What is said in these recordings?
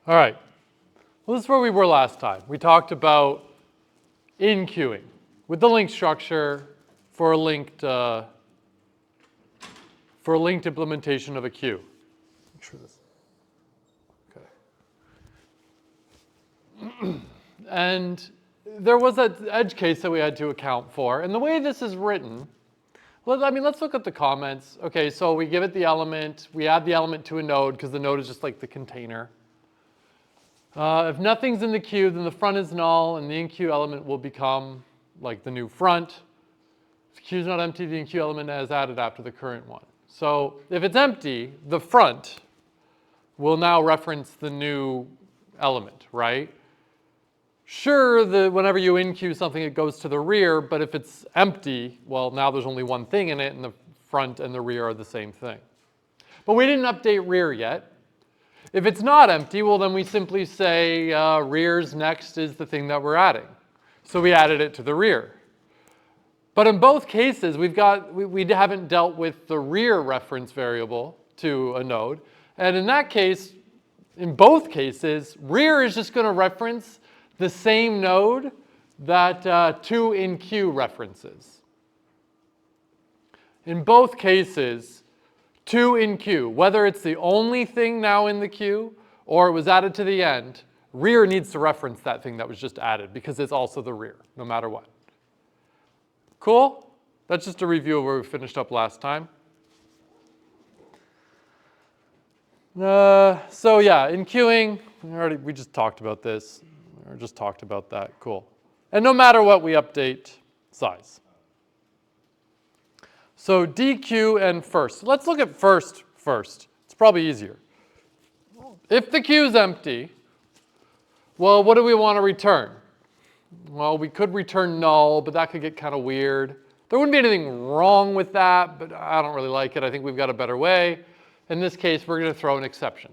All right. Well, this is where we were last time. We talked about in-queuing with the linked structure for a linked implementation of a queue. Make sure this. Okay. And there was that edge case that we had to account for. And the way this is written, let's look at the comments. Okay, so we give it the element. We add the element to a node because the node is just like the container. If nothing's in the queue, then the front is null, and the in-queue element will become like the new front. If the queue is not empty, the in-queue element is added after the current one. So if it's empty, the front will now reference the new element, right? Sure, whenever you in-queue something, it goes to the rear, but if it's empty, well, now there's only one thing in it, and the front and the rear are the same thing. But we didn't update rear yet. If it's not empty, well, then we simply say rear's next is the thing that we're adding. So we added it to the rear. But in both cases, we haven't dealt with the rear reference variable to a node. And in that case, in both cases, rear is just going to reference the same node that to in queue references. In both cases, to in queue, whether it's the only thing now in the queue or it was added to the end, rear needs to reference that thing that was just added because it's also the rear, no matter what. Cool? That's just a review of where we finished up last time. So yeah, in queuing, we just talked about this. Or just talked about that. Cool. And no matter what, we update size. So DQ and first. Let's look at first. It's probably easier. If the queue is empty, well, what do we want to return? Well, we could return null, but that could get kind of weird. There wouldn't be anything wrong with that, but I don't really like it. I think we've got a better way. In this case, we're going to throw an exception.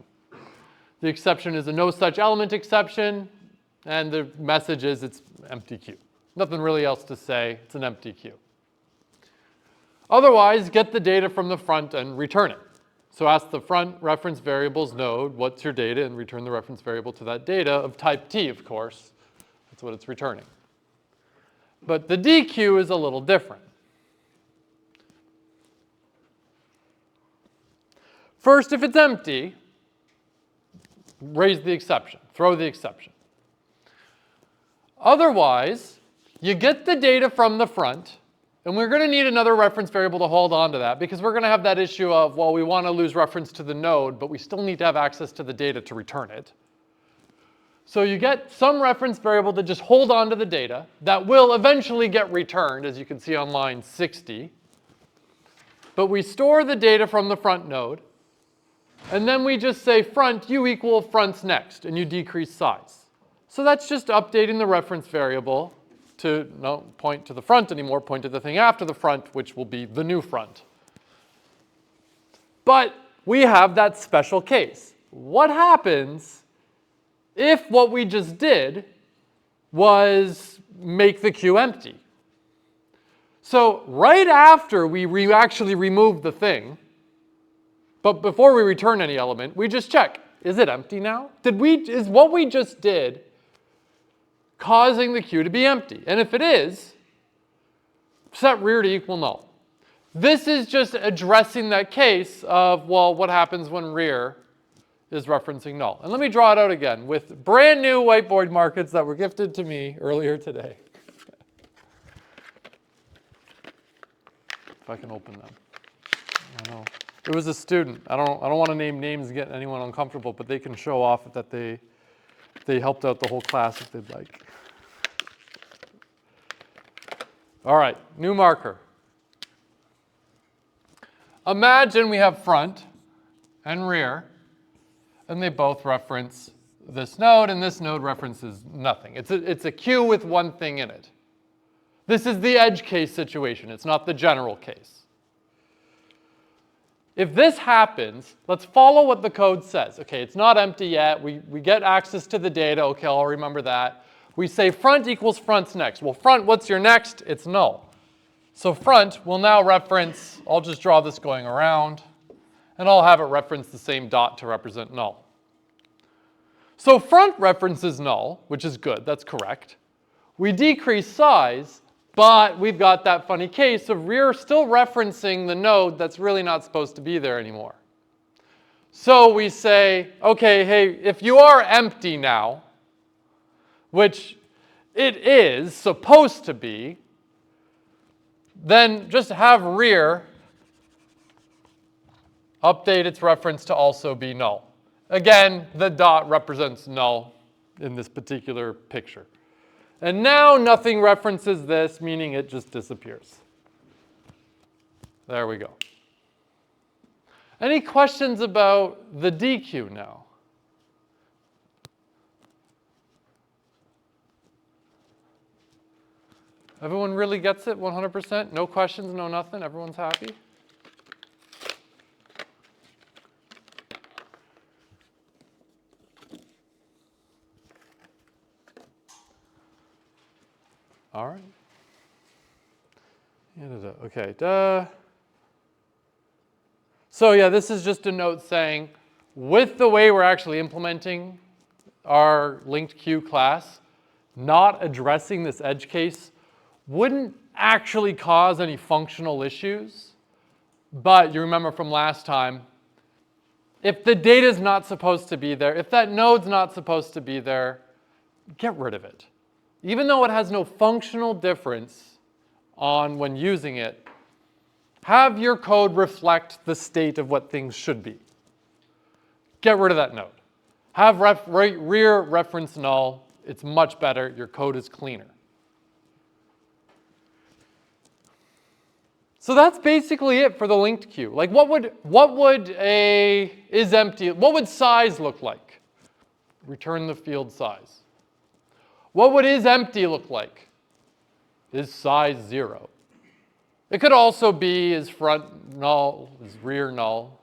The exception is a no such element exception, and the message is it's empty queue. Nothing really else to say. It's an empty queue. Otherwise, get the data from the front and return it. So ask the front reference variables node, what's your data, and return the reference variable to that data of type T, of course. That's what it's returning. But the DQ is a little different. First, if it's empty, raise the exception, throw the exception. Otherwise, you get the data from the front, and we're going to need another reference variable to hold on to that because we're going to have that issue of, well, we want to lose reference to the node, but we still need to have access to the data to return it. So you get some reference variable to just hold on to the data that will eventually get returned, as you can see on line 60. But we store the data from the front node, and then we just say front, you equal front's next, and you decrease size. So that's just updating the reference variable to not point to the front anymore, point to the thing after the front, which will be the new front. But we have that special case. What happens if what we just did was make the queue empty? So right after we actually remove the thing, but before we return any element, we just check, is it empty now? Is what we just did causing the queue to be empty? And if it is, set rear to equal null. This is just addressing that case of, well, what happens when rear is referencing null. And let me draw it out again with brand new whiteboard markers that were gifted to me earlier today. If I can open them. I know. It was a student. I don't want to name names and get anyone uncomfortable, but they can show off that they helped out the whole class if they'd like. All right, new marker. Imagine we have front and rear, and they both reference this node, and this node references nothing. It's a queue with one thing in it. This is the edge case situation. It's not the general case. If this happens, let's follow what the code says. Okay, it's not empty yet. We get access to the data. Okay, I'll remember that. We say front equals front's next. Well, front, what's your next? It's null. So front will now reference, I'll just draw this going around, and I'll have it reference the same dot to represent null. So front reference is null, which is good, that's correct. We decrease size, but we've got that funny case of rear still referencing the node that's really not supposed to be there anymore. So we say, okay, hey, if you are empty now, which it is supposed to be, then just have rear update its reference to also be null. Again, the dot represents null in this particular picture. And now nothing references this, meaning it just disappears. There we go. Any questions about the DQ now? Everyone really gets it 100%? No questions, no nothing? Everyone's happy? All right. Okay. So yeah, this is just a note saying, with the way we're actually implementing our linked queue class, not addressing this edge case wouldn't actually cause any functional issues. But you remember from last time, if the data is not supposed to be there, if that node's not supposed to be there, get rid of it. Even though it has no functional difference on when using it, have your code reflect the state of what things should be. Get rid of that node. Have rear reference null. It's much better. Your code is cleaner. So that's basically it for the linked queue. Like what would a is empty, what would size look like? Return the field size. What would is empty look like? Is size 0. It could also be is front null, is rear null.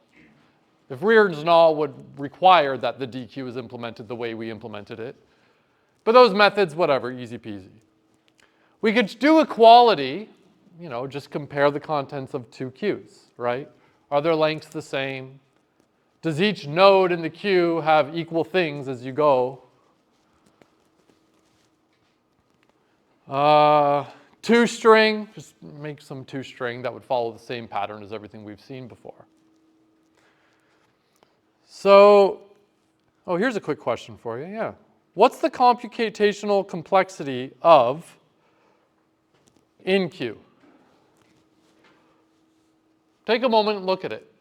If rear is null would require that the DQ is implemented the way we implemented it. But those methods, whatever, easy peasy. We could do equality, you know, just compare the contents of two queues, right? Are their lengths the same? Does each node in the queue have equal things as you go? Two-string, just make some two-string that would follow the same pattern as everything we've seen before. So, oh, here's a quick question for you, yeah. What's the computational complexity of in queue? Take a moment and look at it.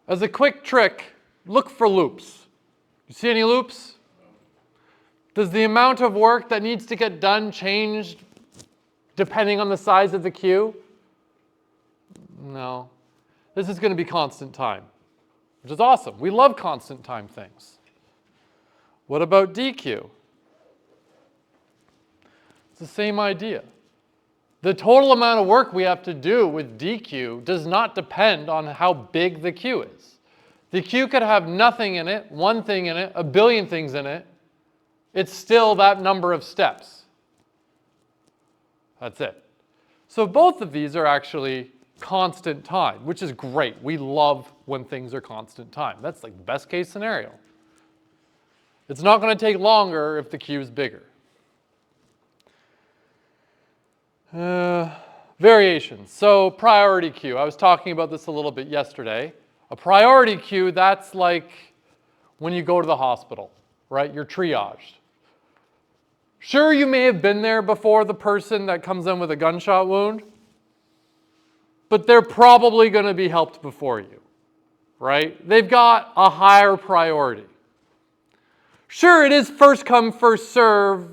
As a quick trick, look for loops. You see any loops? Does the amount of work that needs to get done change depending on the size of the queue? No. This is going to be constant time, which is awesome. We love constant time things. What about DQ? It's the same idea. The total amount of work we have to do with DQ does not depend on how big the queue is. The queue could have nothing in it, one thing in it, a billion things in it. It's still that number of steps. That's it. So both of these are actually constant time, which is great. We love when things are constant time. That's like the best case scenario. It's not going to take longer if the queue is bigger. Variations. So priority queue. I was talking about this a little bit yesterday. A priority queue, that's like when you go to the hospital, right? You're triaged. Sure, you may have been there before the person that comes in with a gunshot wound, but they're probably going to be helped before you, right? They've got a higher priority. Sure, it is first come, first serve,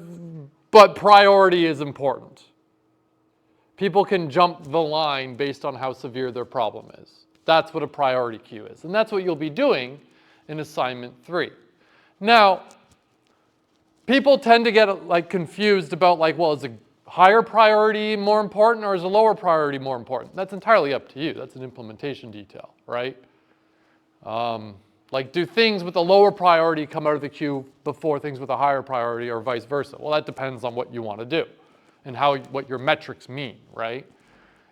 but priority is important. People can jump the line based on how severe their problem is. That's what a priority queue is. And that's what you'll be doing in assignment 3. Now, people tend to get like confused about like, well, is a higher priority more important or is a lower priority more important? That's entirely up to you. That's an implementation detail, right? Like, do things with a lower priority come out of the queue before things with a higher priority, or vice versa? Well, that depends on what you want to do and what your metrics mean, right?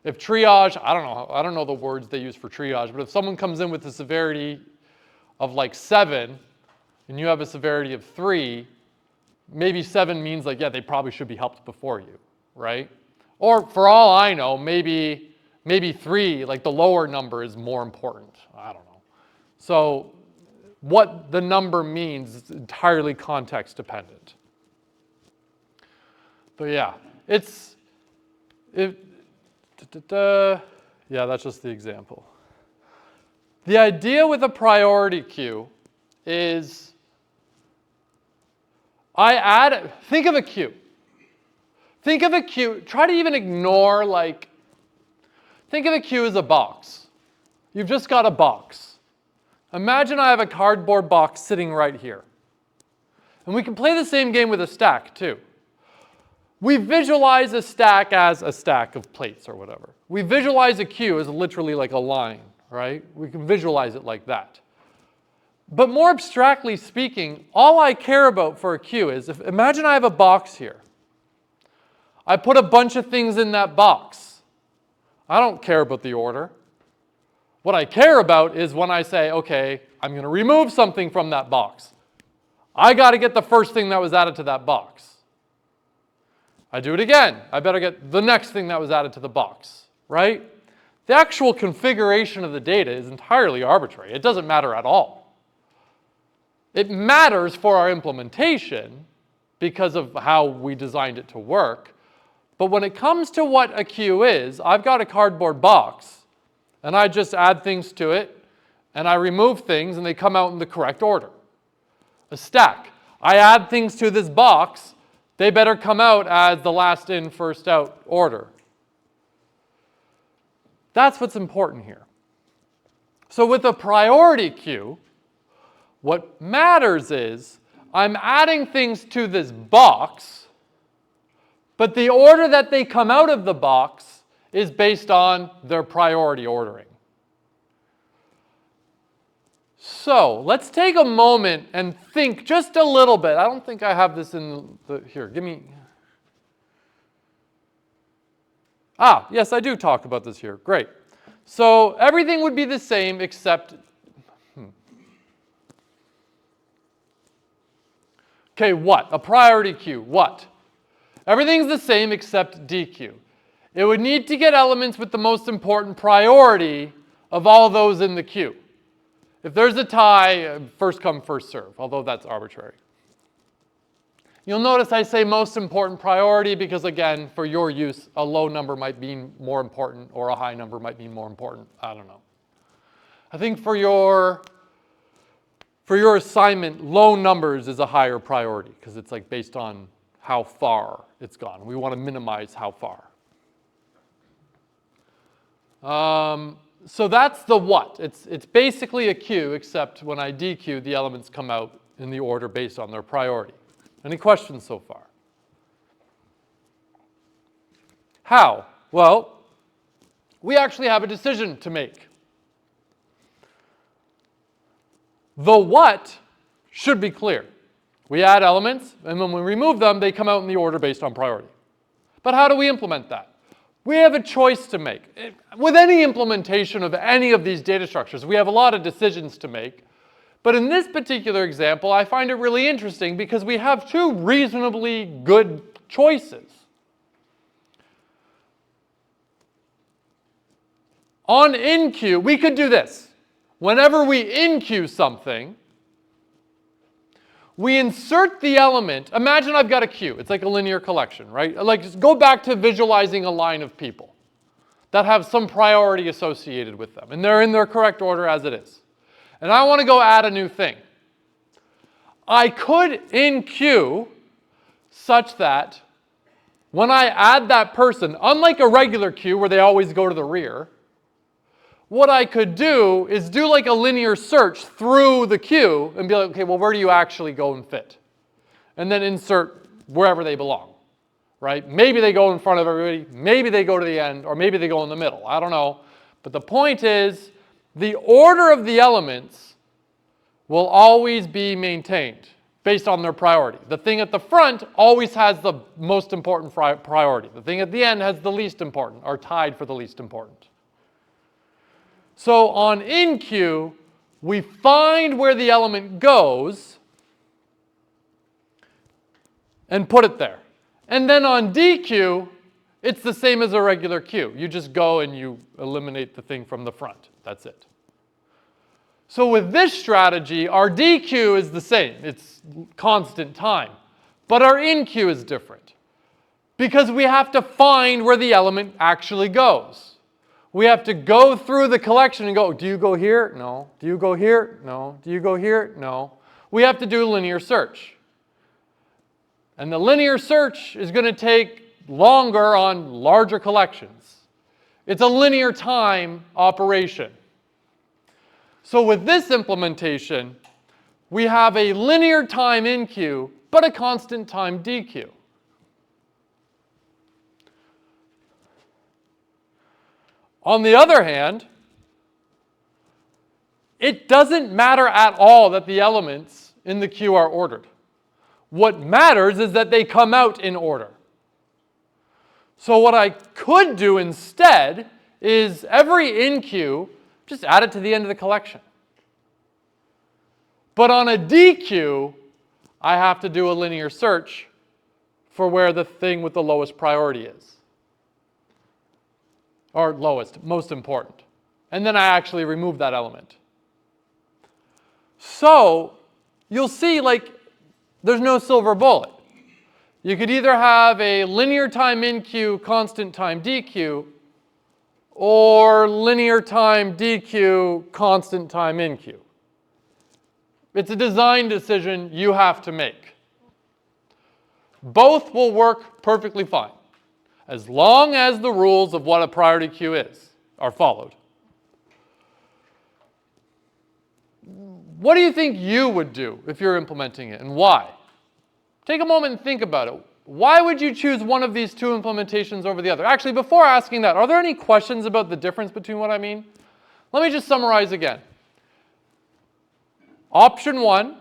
If triage, I don't know the words they use for triage, but if someone comes in with a severity of like 7 and you have a severity of 3, maybe 7 means like, yeah, they probably should be helped before you, right? Or for all I know, maybe 3, like the lower number, is more important. I don't know. So what the number means is entirely context dependent. But yeah, yeah, that's just the example. The idea with a priority queue is think of a queue. Think of a queue, try to even ignore think of a queue as a box. You've just got a box. Imagine I have a cardboard box sitting right here. And we can play the same game with a stack too. We visualize a stack as a stack of plates or whatever. We visualize a queue as literally like a line, right? We can visualize it like that. But more abstractly speaking, all I care about for a queue is, imagine I have a box here. I put a bunch of things in that box. I don't care about the order. What I care about is when I say, okay, I'm going to remove something from that box. I got to get the first thing that was added to that box. I do it again. I better get the next thing that was added to the box, right? The actual configuration of the data is entirely arbitrary. It doesn't matter at all. It matters for our implementation because of how we designed it to work. But when it comes to what a queue is, I've got a cardboard box, and I just add things to it, and I remove things, and they come out in the correct order. A stack. I add things to this box, they better come out as the last in, first out order. That's what's important here. So with a priority queue, what matters is I'm adding things to this box, but the order that they come out of the box is based on their priority ordering. So let's take a moment and think just a little bit. I don't think I have this in here. Give me. Yes, I do talk about this here. Great. So everything would be the same except. Okay, what? A priority queue. What? Everything's the same except DQ. It would need to get elements with the most important priority of all those in the queue. If there's a tie, first come, first serve, although that's arbitrary. You'll notice I say most important priority because, again, for your use, a low number might be more important or a high number might be more important. I don't know. I think for your assignment, low numbers is a higher priority because it's like based on how far it's gone. We want to minimize how far. So that's the what. It's basically a queue, except when I DQ, the elements come out in the order based on their priority. Any questions so far? How? Well, we actually have a decision to make. The what should be clear. We add elements, and when we remove them, they come out in the order based on priority. But how do we implement that? We have a choice to make. With any implementation of any of these data structures, we have a lot of decisions to make. But in this particular example, I find it really interesting because we have two reasonably good choices. On in-queue, we could do this. Whenever we in-queue something, we insert the element. Imagine I've got a queue. It's like a linear collection, right? Like, just go back to visualizing a line of people that have some priority associated with them, and they're in their correct order as it is. And I want to go add a new thing. I could in-queue such that when I add that person, unlike a regular queue where they always go to the rear, what I could do is do like a linear search through the queue and be like, okay, well, where do you actually go and fit? And then insert wherever they belong, right? Maybe they go in front of everybody, maybe they go to the end, or maybe they go in the middle. I don't know. But the point is, the order of the elements will always be maintained based on their priority. The thing at the front always has the most important priority. The thing at the end has the least important, or tied for the least important. So on in queue, we find where the element goes and put it there. And then on DQ, it's the same as a regular queue. You just go and you eliminate the thing from the front. That's it. So with this strategy, our DQ is the same. It's constant time. But our in queue is different because we have to find where the element actually goes. We have to go through the collection and go, do you go here? No. Do you go here? No. Do you go here? No. We have to do a linear search. And the linear search is going to take longer on larger collections. It's a linear time operation. So with this implementation, we have a linear time in queue, but a constant time DQ. On the other hand, it doesn't matter at all that the elements in the queue are ordered. What matters is that they come out in order. So what I could do instead is every in queue, just add it to the end of the collection. But on a DQ, I have to do a linear search for where the thing with the lowest priority is. Or lowest, most important. And then I actually remove that element. So you'll see, like, there's no silver bullet. You could either have a linear time in queue, constant time DQ, or linear time DQ, constant time in queue. It's a design decision you have to make. Both will work perfectly fine, as long as the rules of what a priority queue is are followed. What do you think you would do if you're implementing it, and why? Take a moment and think about it. Why would you choose one of these two implementations over the other? Actually, before asking that, are there any questions about the difference between what I mean? Let me just summarize again. Option 1,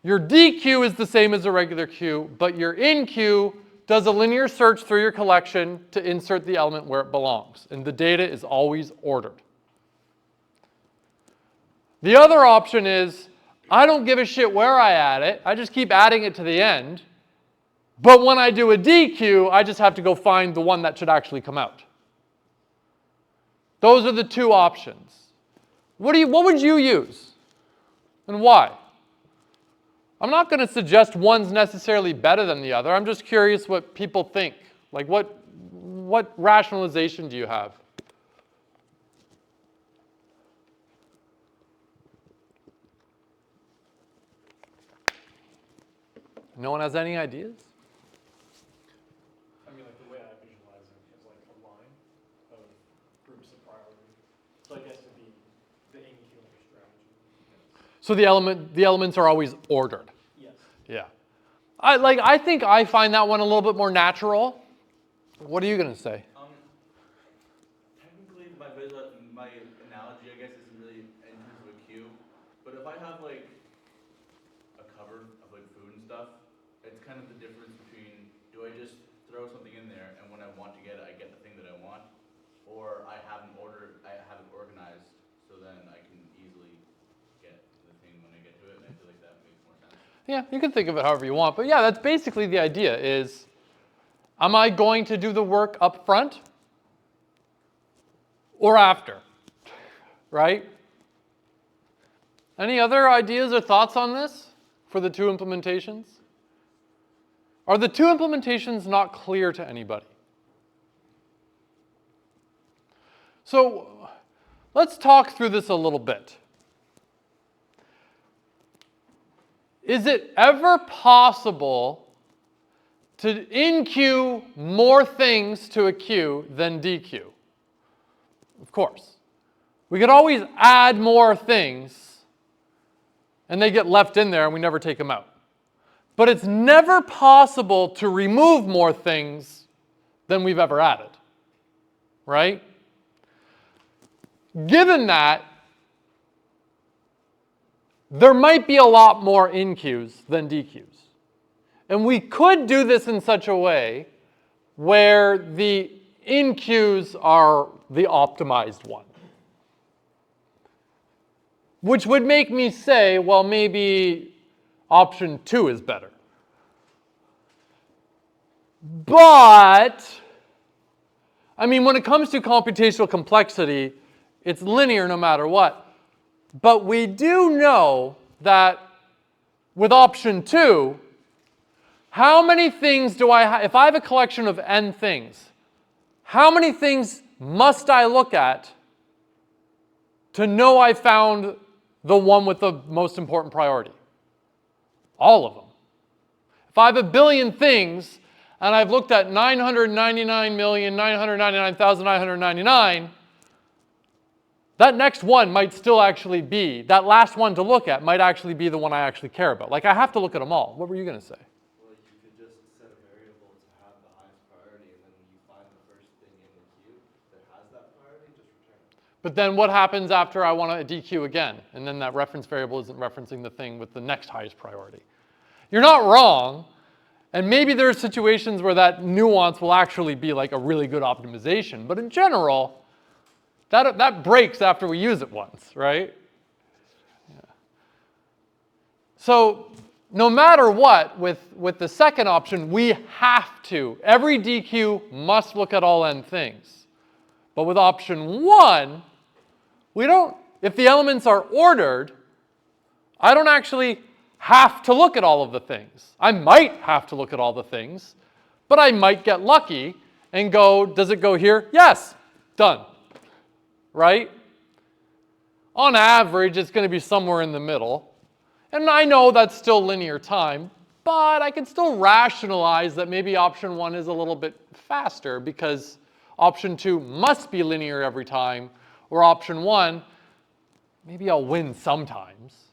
your DQ is the same as a regular queue, but your in queue does a linear search through your collection to insert the element where it belongs, and the data is always ordered. The other option is, I don't give a shit where I add it, I just keep adding it to the end, but when I do a DQ, I just have to go find the one that should actually come out. Those are the two options. What would you use, and why? I'm not going to suggest one's necessarily better than the other. I'm just curious what people think. Like, what rationalization do you have? No one has any ideas? I mean, like the way I visualize it is like a line of groups of priority. So I guess it'd be the in queue strategy. So the elements are always ordered. Yes. Yeah. I think I find that one a little bit more natural. What are you going to say? Technically, my analogy, I guess, isn't really in terms of a queue. But if I have like a cupboard of like food and stuff, it's kind of the difference between, do I just throw something in there and when I want to get it, I get the thing that I want, or I have it organized, so then I can easily get the thing when I get to it, and I feel like that makes more sense. Yeah, you can think of it however you want, but yeah, that's basically the idea is, am I going to do the work up front or after, right? Any other ideas or thoughts on this for the two implementations? Are the two implementations not clear to anybody? So let's talk through this a little bit. Is it ever possible to in-queue more things to a queue than DQ? Of course. We could always add more things, and they get left in there and we never take them out. But it's never possible to remove more things than we've ever added, right? Given that, there might be a lot more in queues than D queues. And we could do this in such a way where the in queues are the optimized one. Which would make me say, well, maybe option 2 is better. But, I mean, when it comes to computational complexity, it's linear no matter what. But we do know that with option 2, how many things do I have? If I have a collection of n things, how many things must I look at to know I found the one with the most important priority? All of them. If I have a billion things and I've looked at 999,999,999, that next one might still actually be, that last one to look at might actually be the one I actually care about. Like, I have to look at them all. What were you going to say? Well, you could just set a variable to have the highest priority, and then when you find the first thing in the queue that has that priority, just return it. But then what happens after I want to dequeue again? And then that reference variable isn't referencing the thing with the next highest priority. You're not wrong. And maybe there are situations where that nuance will actually be like a really good optimization. But in general, that breaks after we use it once, right? Yeah. So no matter what, with the second option, we have to. Every DQ must look at all n things. But with option 1, we don't, if the elements are ordered, I don't actually have to look at all of the things. I might have to look at all the things, but I might get lucky and go, does it go here? Yes, done. Right? On average, it's going to be somewhere in the middle. And I know that's still linear time, but I can still rationalize that maybe option 1 is a little bit faster because option 2 must be linear every time, or option 1, maybe I'll win sometimes.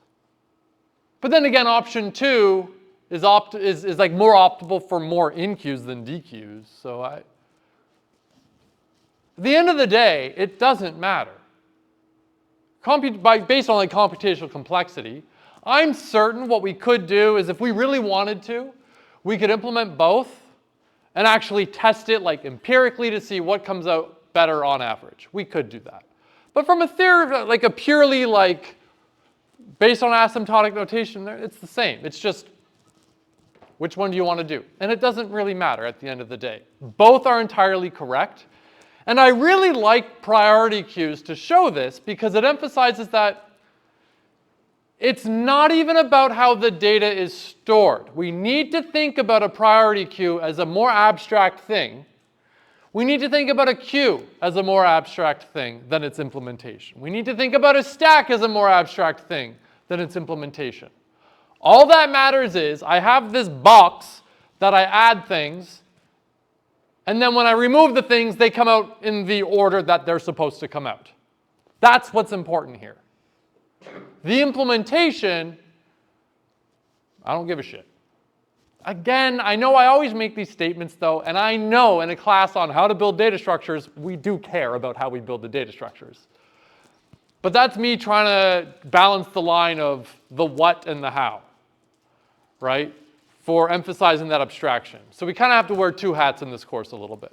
But then again, option 2 is like more optimal for more in queues than D queues. So at the end of the day, it doesn't matter. Based on like computational complexity, I'm certain what we could do is if we really wanted to, we could implement both and actually test it like empirically to see what comes out better on average. We could do that. But from a theory, like a purely like based on asymptotic notation, it's the same. It's just which one do you want to do? And it doesn't really matter at the end of the day. Both are entirely correct. And I really like priority queues to show this because it emphasizes that it's not even about how the data is stored. We need to think about a priority queue as a more abstract thing. We need to think about a queue as a more abstract thing than its implementation. We need to think about a stack as a more abstract thing than its implementation. All that matters is I have this box that I add things, and then when I remove the things, they come out in the order that they're supposed to come out. That's what's important here. The implementation, I don't give a shit. Again, I know I always make these statements though, and I know in a class on how to build data structures, we do care about how we build the data structures. But that's me trying to balance the line of the what and the how, right? For emphasizing that abstraction. So we kind of have to wear two hats in this course a little bit.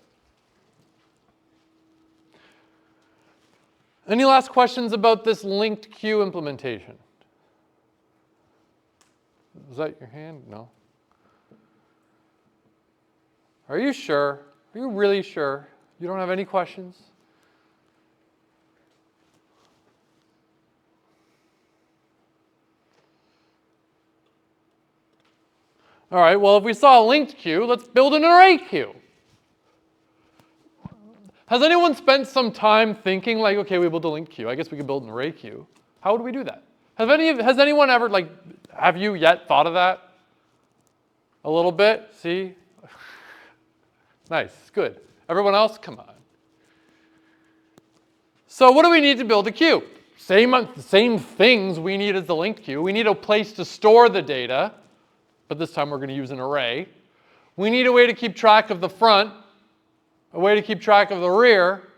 Any last questions about this linked queue implementation? Is that your hand? No. Are you sure? Are you really sure? You don't have any questions? All right, well, if we saw a linked queue, let's build an array queue. Has anyone spent some time thinking like, okay, we build a linked queue. I guess we could build an array queue. How would we do that? Has anyone ever, like, have you yet thought of that? A little bit? See? Nice, good. Everyone else, come on. So what do we need to build a queue? Same things we need as the linked queue. We need a place to store the data, but this time we're going to use an array. We need a way to keep track of the front, a way to keep track of the rear,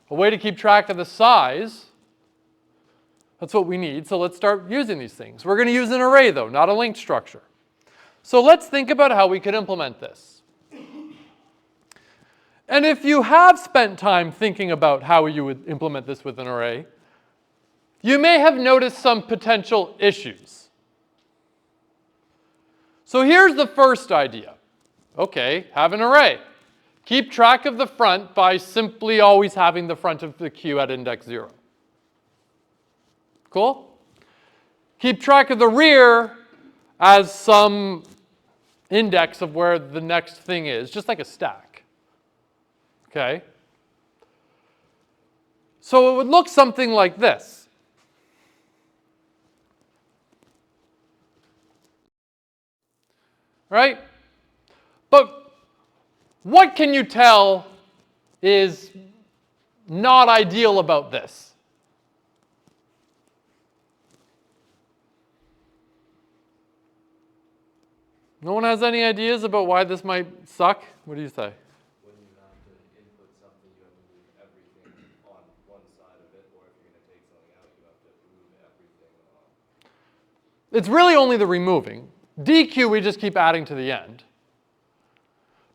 a way to keep track of the size. That's what we need, so let's start using these things. We're going to use an array though, not a linked structure. So let's think about how we could implement this. And if you have spent time thinking about how you would implement this with an array, you may have noticed some potential issues. So here's the first idea. Okay, have an array. Keep track of the front by simply always having the front of the queue at index 0. Cool? Keep track of the rear as some index of where the next thing is, just like a stack. Okay? So it would look something like this. Right? But what can you tell is not ideal about this? No one has any ideas about why this might suck? What do you say? When you have to input something, you have to move everything on one side of it, or if you're going to take something out, you have to move everything on. It's really only the removing. DQ we just keep adding to the end.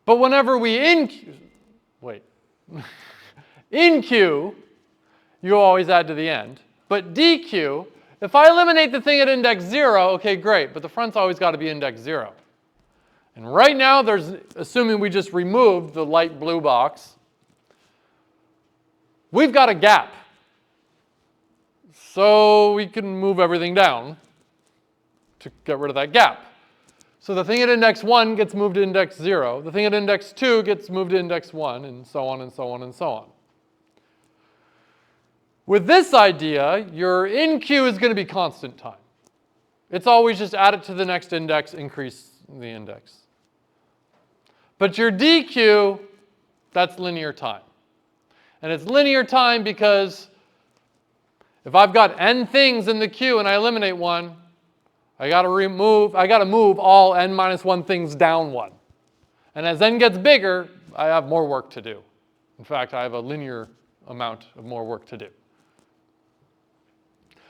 But whenever we InQ, you always add to the end. But DQ, if I eliminate the thing at index 0, okay, great, but the front's always got to be index 0. And right now, assuming we just removed the light blue box, we've got a gap. So we can move everything down to get rid of that gap. So the thing at index 1 gets moved to index 0. The thing at index 2 gets moved to index 1, and so on and so on and so on. With this idea, your InQ is going to be constant time. It's always just add it to the next index, increase the index. But your DQ, that's linear time. And it's linear time because if I've got n things in the queue and I eliminate one, I got to move all n minus 1 things down 1. And as n gets bigger, I have more work to do. In fact, I have a linear amount of more work to do.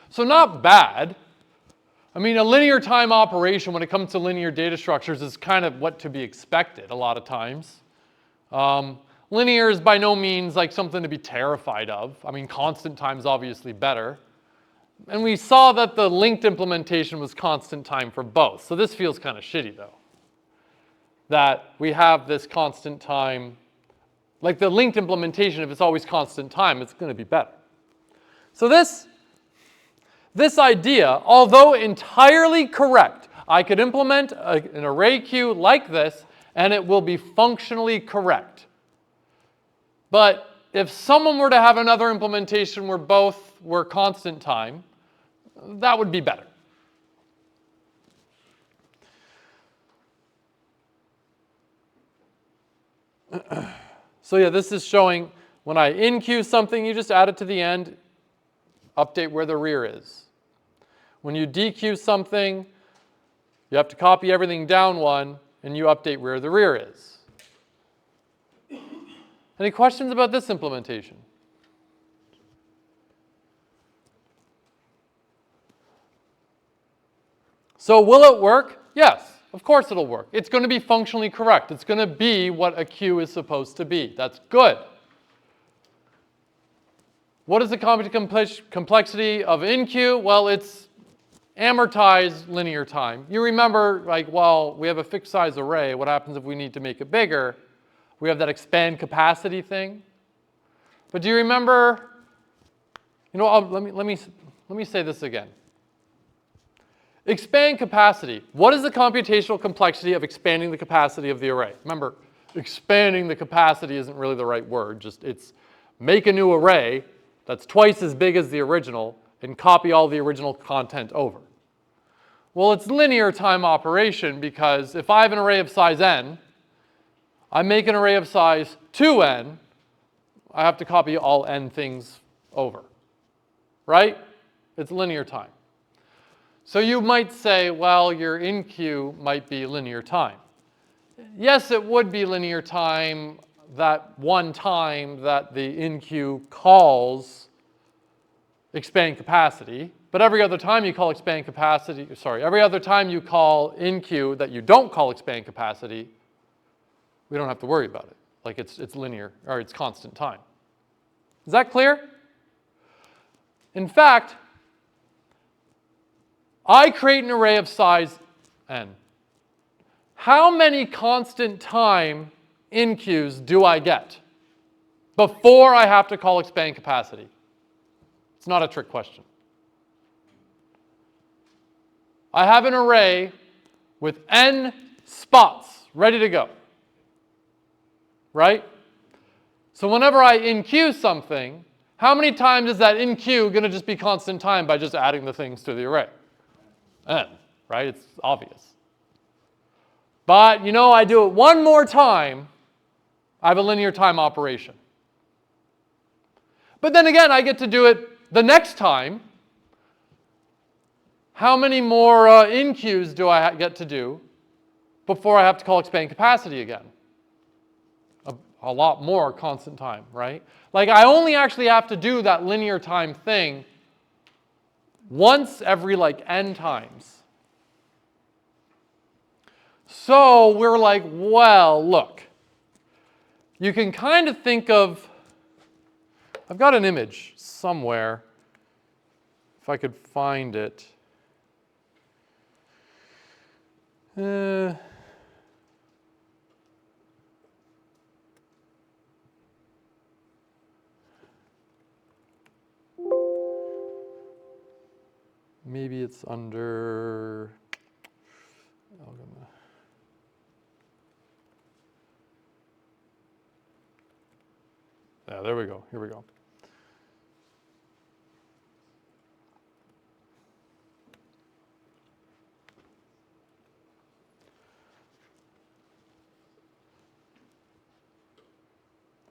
So not bad. I mean, a linear time operation when it comes to linear data structures is kind of what to be expected a lot of times. Linear is by no means like something to be terrified of. I mean, constant time is obviously better. And we saw that the linked implementation was constant time for both. So this feels kind of shitty though. That we have this constant time, like the linked implementation, if it's always constant time, it's going to be better. So this idea, although entirely correct, I could implement an array queue like this and it will be functionally correct. But if someone were to have another implementation where both were constant time, that would be better. So yeah, this is showing when I InQ something, you just add it to the end, update where the rear is. When you DQ something, you have to copy everything down 1, and you update where the rear is. Any questions about this implementation? So will it work? Yes, of course it'll work. It's going to be functionally correct. It's going to be what a queue is supposed to be. That's good. What is the complexity of InQ? Well, it's amortized linear time. You remember, like, well, we have a fixed size array. What happens if we need to make it bigger? We have that expand capacity thing. But do you remember, let me say this again. Expand capacity. What is the computational complexity of expanding the capacity of the array? Remember, expanding the capacity isn't really the right word. It's make a new array that's twice as big as the original and copy all the original content over. Well, it's linear time operation because if I have an array of size n, I make an array of size 2n, I have to copy all n things over, right? It's linear time. So you might say, well, your InQ might be linear time. Yes, it would be linear time that one time that the InQ calls expand capacity, But every other time you call expand capacity, every other time you call InQ that you don't call expand capacity, we don't have to worry about it. Like it's linear, or it's constant time. Is that clear? In fact, I create an array of size n. How many constant time InQs do I get before I have to call expand capacity? It's not a trick question. I have an array with n spots ready to go, right? So whenever I InQ something, how many times is that InQ going to just be constant time by just adding the things to the array? N, right? It's obvious. But, I do it one more time, I have a linear time operation. But then again, I get to do it the next time. How many more InQs do I get to do before I have to call expand capacity again? A lot more constant time, right? Like I only actually have to do that linear time thing once every like n times. So we're like, well, look, you can kind of think of, I've got an image somewhere, if I could find it. Maybe it's under algorithm. Yeah, there we go. Here we go.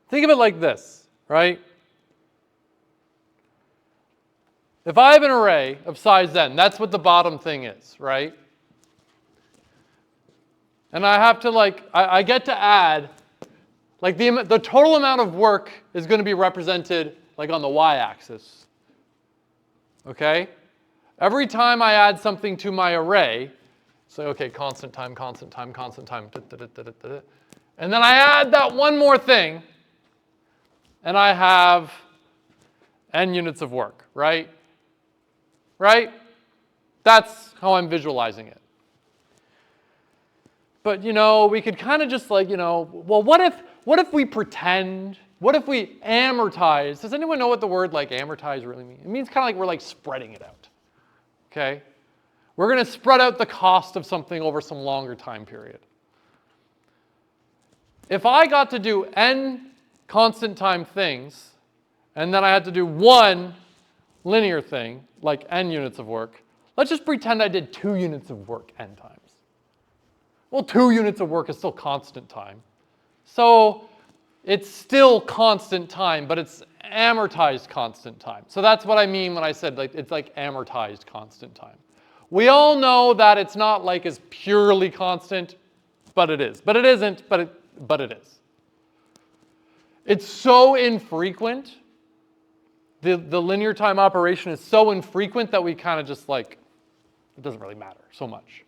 Think of it like this, right? If I have an array of size n, that's what the bottom thing is, right? And I have to I get to add, the total amount of work is going to be represented on the y-axis. Okay? Every time I add something to my array, say, okay, constant time, constant time, constant time, and then I add that one more thing, and I have n units of work, right? Right? That's how I'm visualizing it. But, we could kind of just well, what if we pretend, what if we amortize? Does anyone know what the word amortize really means? It means kind of we're spreading it out, okay? We're going to spread out the cost of something over some longer time period. If I got to do n constant time things, and then I had to do one linear thing, like n units of work, let's just pretend I did 2 units of work n times. Well, 2 units of work is still constant time. So it's still constant time, but it's amortized constant time. So that's what I mean when I said it's amortized constant time. We all know that it's not as purely constant, but it is. But it isn't, but it is. It's so infrequent. The linear time operation is so infrequent that we kind of just it doesn't really matter so much.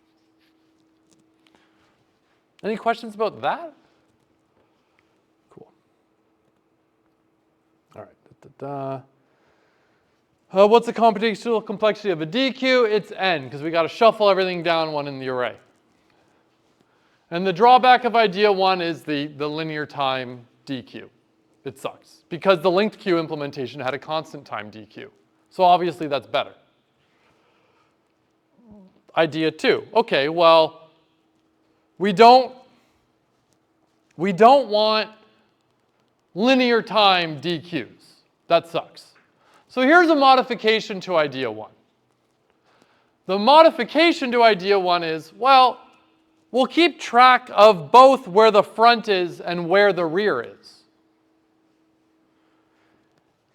Any questions about that? Cool. All right. What's the computational complexity of a DQ? It's n, because we got to shuffle everything down one in the array. And the drawback of idea 1 is the linear time DQ. It sucks, because the linked queue implementation had a constant time DQ. So obviously that's better. Idea 2. Okay, well, we don't want linear time DQs. That sucks. So here's a modification to idea 1. The modification to idea 1 is, well, we'll keep track of both where the front is and where the rear is.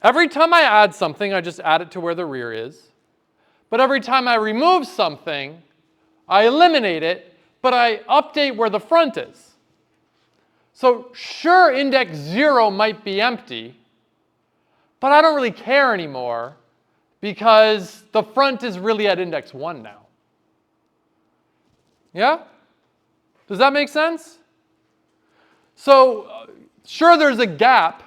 Every time I add something, I just add it to where the rear is. But every time I remove something, I eliminate it, but I update where the front is. So sure, index 0 might be empty, but I don't really care anymore because the front is really at index 1 now. Yeah? Does that make sense? So, sure there's a gap,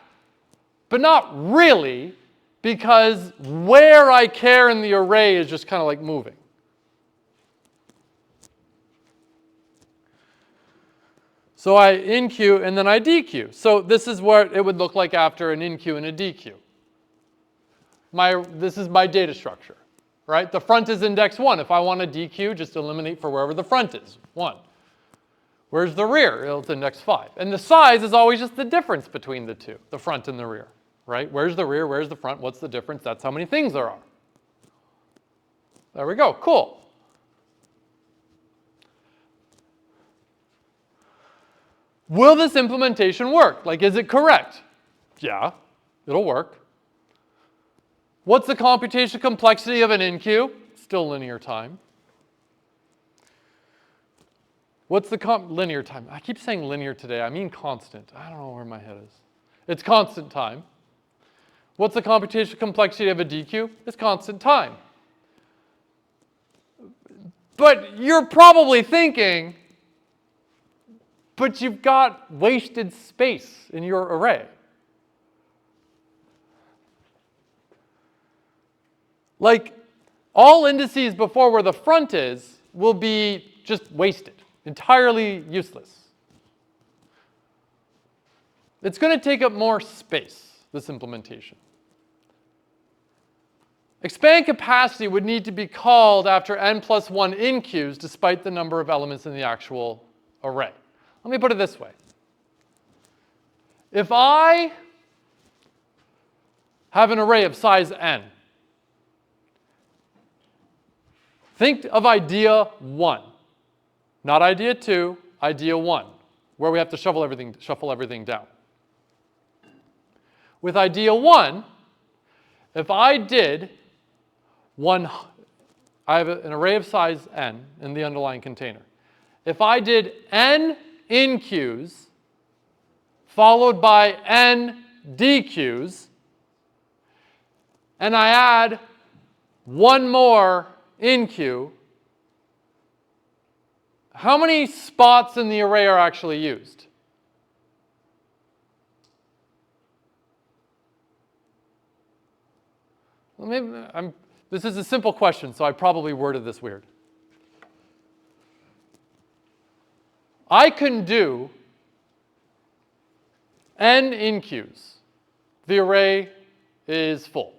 but not really, because where I care in the array is just kind of like moving. So I inq and then I dq. So this is what it would look like after an inq and a dq. This is my data structure, right? The front is index 1. If I want a dq, just eliminate for wherever the front is, 1. Where's the rear? It's index 5. And the size is always just the difference between the two, the front and the rear, right? Where's the rear? Where's the front? What's the difference? That's how many things there are. There we go. Cool. Will this implementation work? Like, is it correct? Yeah, it'll work. What's the computation complexity of an inq? Still linear time. What's the linear time? I keep saying linear today. I mean constant. I don't know where my head is. It's constant time. What's the computation complexity of a dq? It's constant time. But you're probably thinking, but you've got wasted space in your array. Like, all indices before where the front is will be just wasted, entirely useless. It's going to take up more space, this implementation. Expand capacity would need to be called after n plus 1 inqs despite the number of elements in the actual array. Let me put it this way. If I have an array of size n, think of idea 1, not idea 2, idea 1, where we have to shuffle everything down. With idea 1, if I did I have an array of size n in the underlying container. If I did n inqs followed by n dqs, and I add one more inq, how many spots in the array are actually used? Well, maybe this is a simple question, so I probably worded this weird. I can do n inqs. The array is full,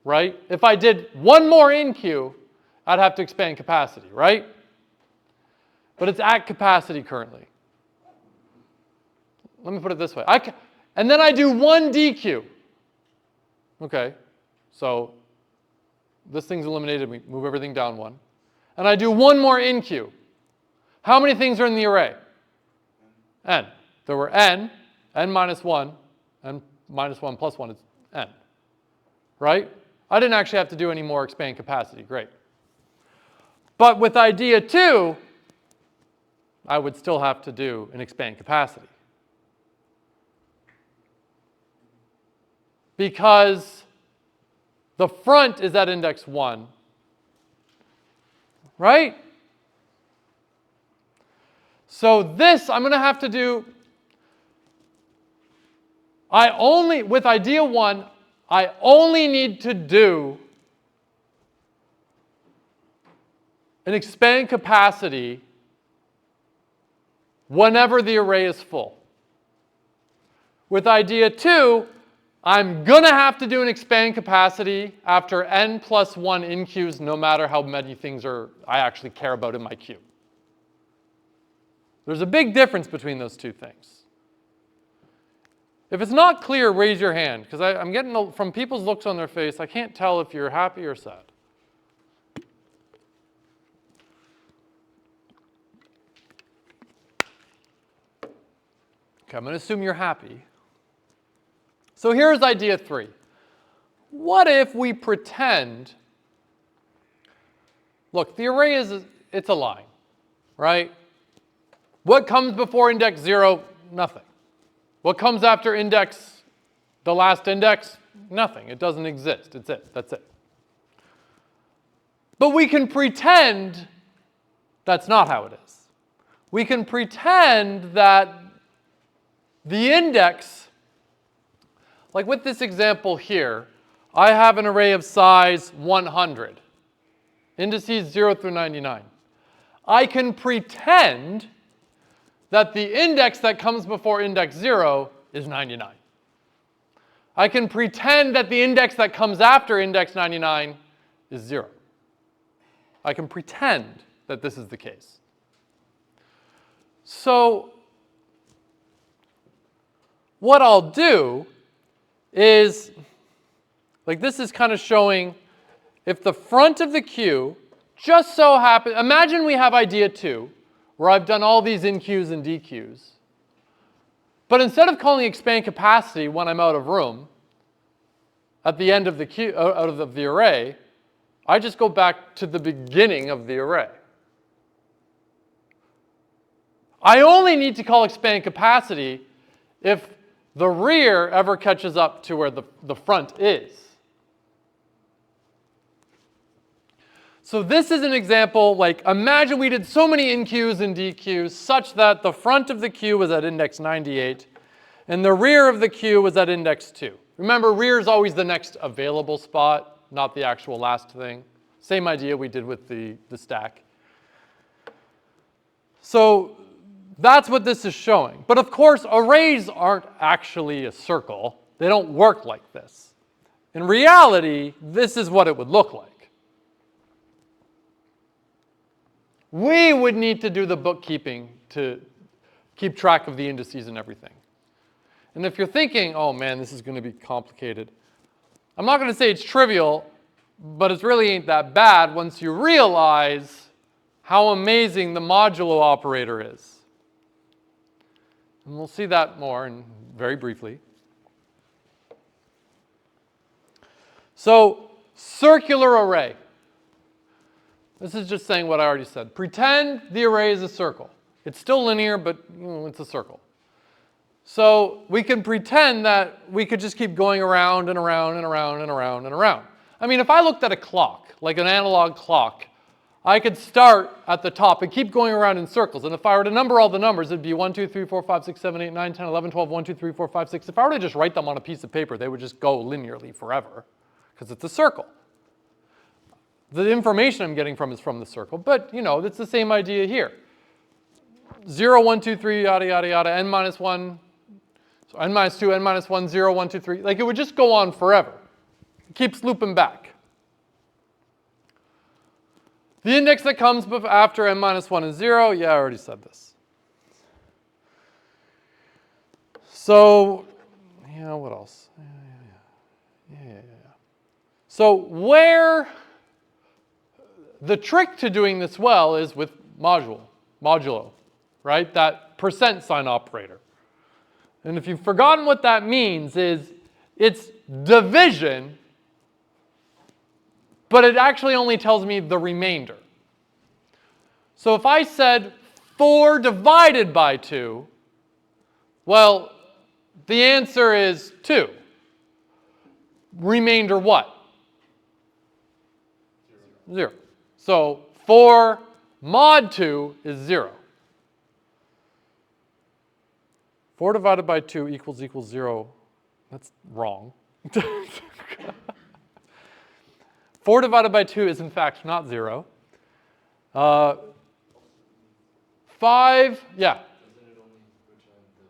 right? If I did one more inq, I'd have to expand capacity, right? But it's at capacity currently. Let me put it this way. And then I do one dq. Okay, so this thing's eliminated. We move everything down 1. And I do one more inq. How many things are in the array? N. There were n minus 1, n minus 1 plus 1 is n. Right? I didn't actually have to do any more expand capacity. Great. But with idea 2, I would still have to do an expand capacity. Because the front is at index 1, right? So this, I'm going to have to do, with idea 1, I only need to do an expand capacity whenever the array is full. With idea 2, I'm going to have to do an expand capacity after n plus 1 inqs, no matter how many things I actually care about in my queue. There's a big difference between those two things. If it's not clear, raise your hand, because I'm getting, from people's looks on their face, I can't tell if you're happy or sad. Okay, I'm going to assume you're happy. So here's idea 3. What if we pretend, look, the array it's a line, right? What comes before index 0? Nothing. What comes after index, the last index? nothing. It doesn't exist. It's it. That's it. But we can pretend that's not how it is. We can pretend that the index, like with this example here, I have an array of size 100, indices 0 through 99. I can pretend that the index that comes before index 0 is 99. I can pretend that the index that comes after index 99 is 0. I can pretend that this is the case. So what I'll do is, like this is kind of showing if the front of the queue just so happens, imagine we have idea 2, where I've done all these NQs and DQs. But instead of calling expand capacity when I'm out of room, at the end of the queue, out of the array, I just go back to the beginning of the array. I only need to call expand capacity if the rear ever catches up to where the front is. So this is an example, like imagine we did so many NQs and DQs such that the front of the queue was at index 98 and the rear of the queue was at index 2. Remember, rear is always the next available spot, not the actual last thing. Same idea we did with the stack. So that's what this is showing. But of course, arrays aren't actually a circle. They don't work like this. In reality, this is what it would look like. We would need to do the bookkeeping to keep track of the indices and everything. And if you're thinking, oh man, this is going to be complicated, I'm not going to say it's trivial, but it really ain't that bad once you realize how amazing the modulo operator is. And we'll see that more very briefly. So, circular array. This is just saying what I already said. Pretend the array is a circle. It's still linear, but it's a circle. So we can pretend that we could just keep going around and around and around and around and around. I mean, if I looked at a clock, like an analog clock, I could start at the top and keep going around in circles. And if I were to number all the numbers, it'd be 1, 2, 3, 4, 5, 6, 7, 8, 9, 10, 11, 12, 1, 2, 3, 4, 5, 6. If I were to just write them on a piece of paper, they would just go linearly forever because it's a circle. The information I'm getting from is from the circle, but it's the same idea here. 0, 1, 2, 3, yada, yada, yada, n minus 1, so n minus 2, n minus 1, 0, 1, 2, 3. Like it would just go on forever. It keeps looping back. The index that comes after n minus 1 is 0. Yeah, I already said this. So, yeah, what else? Yeah. So where the trick to doing this well is with modulo, right? That percent sign operator. And if you've forgotten what that means is it's division, but it actually only tells me the remainder. So if I said 4 divided by 2, well, the answer is 2. Remainder what? 0. So 4 mod 2 is 0. 4 divided by 2 equals 0. That's wrong. 4 divided by 2 is in fact not 0. 5, yeah. Doesn't it only return the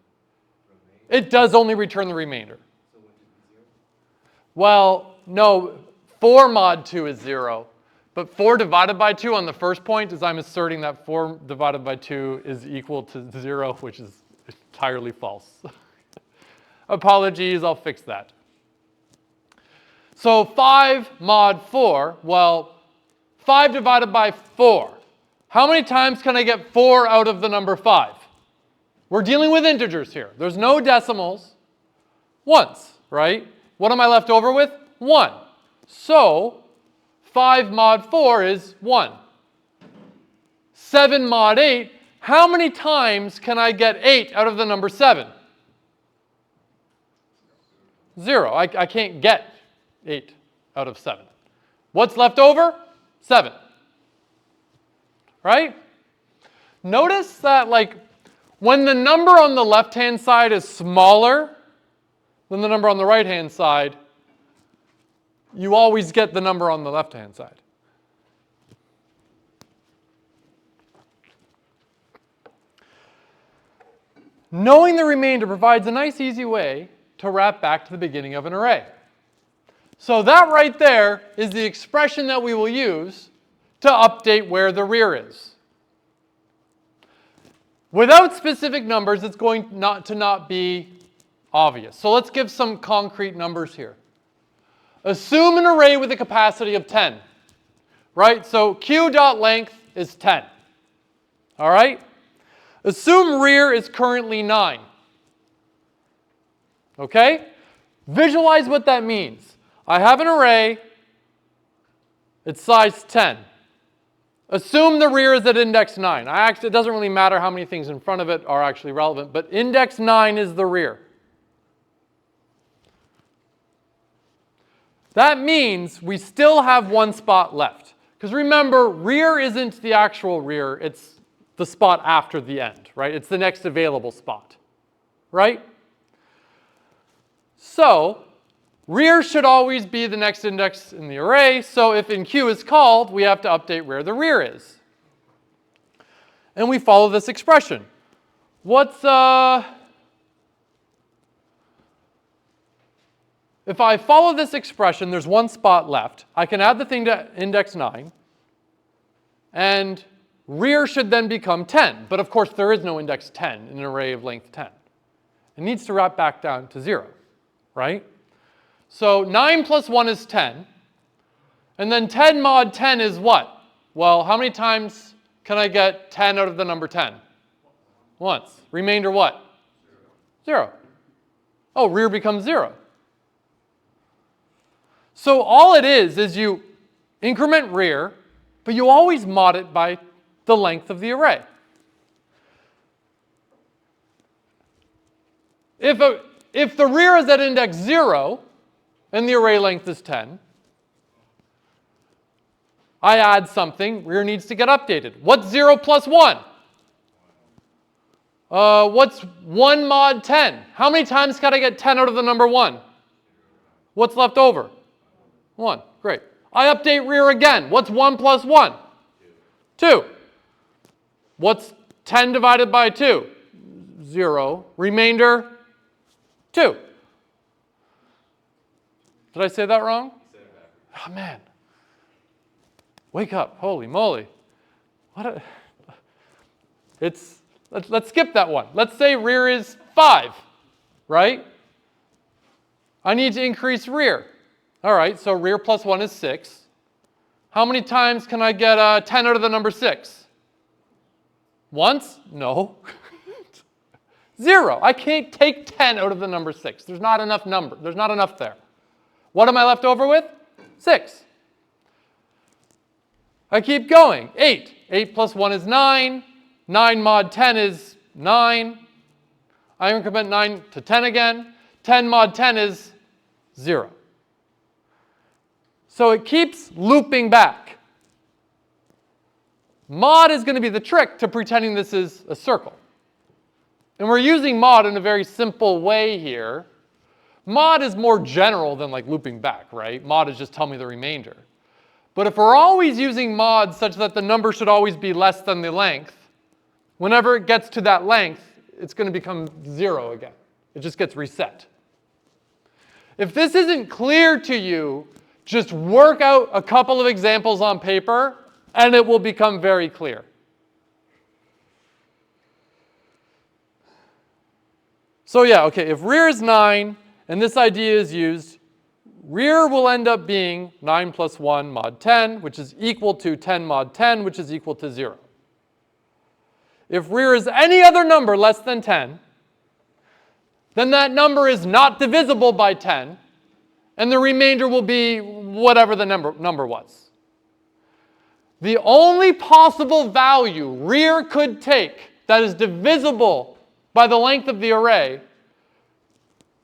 remainder? It does only return the remainder. So wouldn't it be 0? Well, no, 4 mod 2 is 0. But 4 divided by 2 on the first point is I'm asserting that 4 divided by 2 is equal to 0, which is entirely false. Apologies, I'll fix that. So 5 mod 4, well, 5 divided by 4. How many times can I get 4 out of the number 5? We're dealing with integers here. There's no decimals. Once, right? What am I left over with? 1. So 5 mod 4 is 1. 7 mod 8, how many times can I get 8 out of the number 7? 0. I can't get 8 out of 7. What's left over? 7. Right? Notice that like when the number on the left-hand side is smaller than the number on the right-hand side, you always get the number on the left-hand side. Knowing the remainder provides a nice easy way to wrap back to the beginning of an array. So that right there is the expression that we will use to update where the rear is. Without specific numbers, it's going to not be obvious. So let's give some concrete numbers here. Assume an array with a capacity of 10, right? So q.length is 10, all right? Assume rear is currently 9, okay? Visualize what that means. I have an array, it's size 10. Assume the rear is at index 9. It doesn't really matter how many things in front of it are actually relevant, but index 9 is the rear. That means we still have one spot left. Because remember, rear isn't the actual rear, it's the spot after the end, right? It's the next available spot, right? So, rear should always be the next index in the array, so if in Q is called, we have to update where the rear is. And we follow this expression. If I follow this expression, there's one spot left. I can add the thing to index 9, and rear should then become 10. But of course, there is no index 10 in an array of length 10. It needs to wrap back down to 0, right? So 9 plus 1 is 10. And then 10 mod 10 is what? Well, how many times can I get 10 out of the number 10? Once. Remainder what? 0. Oh, rear becomes 0. So all it is you increment rear, but you always mod it by the length of the array. If the rear is at index 0, and the array length is 10, I add something, rear needs to get updated. What's 0 plus 1? What's 1 mod 10? How many times can I get 10 out of the number 1? What's left over? 1. Great. I update rear again. What's 1 plus 1? 2. What's 10 divided by 2? 0. Remainder? 2. Did I say that wrong? Oh, man. Wake up. Holy moly. Let's skip that one. Let's say rear is 5, right? I need to increase rear. All right, so rear plus 1 is 6. How many times can I get 10 out of the number 6? Once? No. 0. I can't take 10 out of the number 6. There's not enough number. There's not enough there. What am I left over with? 6. I keep going. 8. 8 plus 1 is 9. 9 mod 10 is 9. I increment 9 to 10 again. 10 mod 10 is 0. So it keeps looping back. Mod is going to be the trick to pretending this is a circle. And we're using mod in a very simple way here. Mod is more general than like looping back, right? Mod is just tell me the remainder. But if we're always using mod such that the number should always be less than the length, whenever it gets to that length, it's going to become 0 again. It just gets reset. If this isn't clear to you, just work out a couple of examples on paper, and it will become very clear. So yeah, okay, if rear is 9, and this idea is used, rear will end up being 9 plus 1 mod 10, which is equal to 10 mod 10, which is equal to 0. If rear is any other number less than 10, then that number is not divisible by 10, and the remainder will be whatever the number was. The only possible value rear could take that is divisible by the length of the array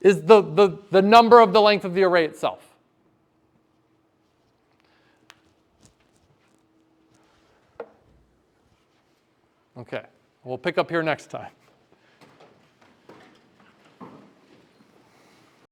is the number of the length of the array itself. Okay, we'll pick up here next time.